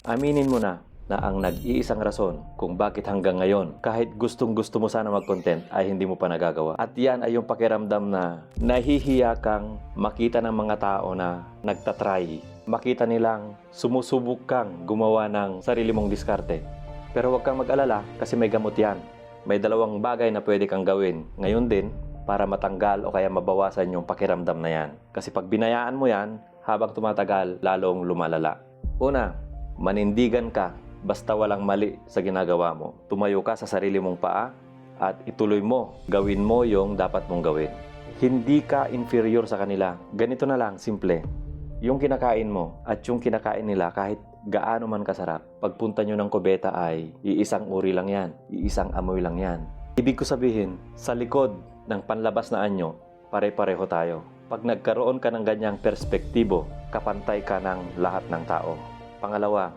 Aminin mo na ang nag-iisang rason kung bakit hanggang ngayon, kahit gustong-gusto mo sana mag-content, ay hindi mo pa nagagawa. At yan ay yung pakiramdam na nahihiya kang makita ng mga tao na nagtatry. Makita nilang sumusubok kang gumawa ng sarili mong diskarte. Pero huwag kang mag-alala kasi may gamot yan. May dalawang bagay na pwede kang gawin ngayon din para matanggal o kaya mabawasan yung pakiramdam na yan. Kasi pag binayaan mo yan, habang tumatagal, lalong lumalala. Una, manindigan ka basta walang mali sa ginagawa mo. Tumayo ka sa sarili mong paa at ituloy mo. Gawin mo yung dapat mong gawin. Hindi ka inferior sa kanila. Ganito na lang, simple. Yung kinakain mo at yung kinakain nila kahit gaano man kasarap, pagpunta nyo ng kubeta ay iisang uri lang yan. Iisang amoy lang yan. Ibig ko sabihin, sa likod ng panlabas na anyo, pare-pareho tayo. Pag nagkaroon ka ng ganyang perspektibo, kapantay ka ng lahat ng tao. Pangalawa,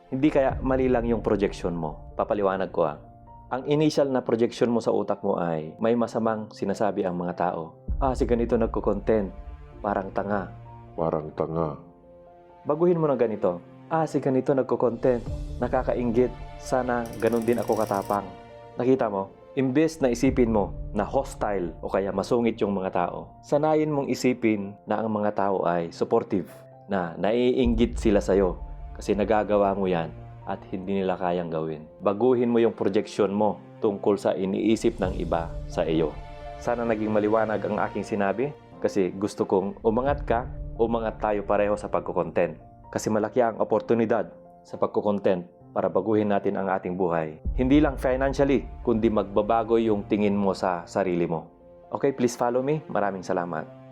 hindi kaya mali lang yung projection mo. Papaliwanag ko Ang initial na projection mo sa utak mo ay may masamang sinasabi ang mga tao. Si ganito nagko-content. Parang tanga. Parang tanga. Baguhin mo na ganito. Si ganito nagko-content. Nakakainggit. Sana ganun din ako katapang. Nakita mo? Imbes na isipin mo na hostile o kaya masungit yung mga tao, sanayin mong isipin na ang mga tao ay supportive, na naiinggit sila sa'yo kasi nagagawa mo yan at hindi nila kayang gawin. Baguhin mo yung projection mo tungkol sa iniisip ng iba sa iyo. Sana naging maliwanag ang aking sinabi kasi gusto kong umangat tayo pareho sa pagkukontent. Kasi malaki ang oportunidad sa pagkukontent para baguhin natin ang ating buhay. Hindi lang financially, kundi magbabago yung tingin mo sa sarili mo. Okay, please follow me. Maraming salamat.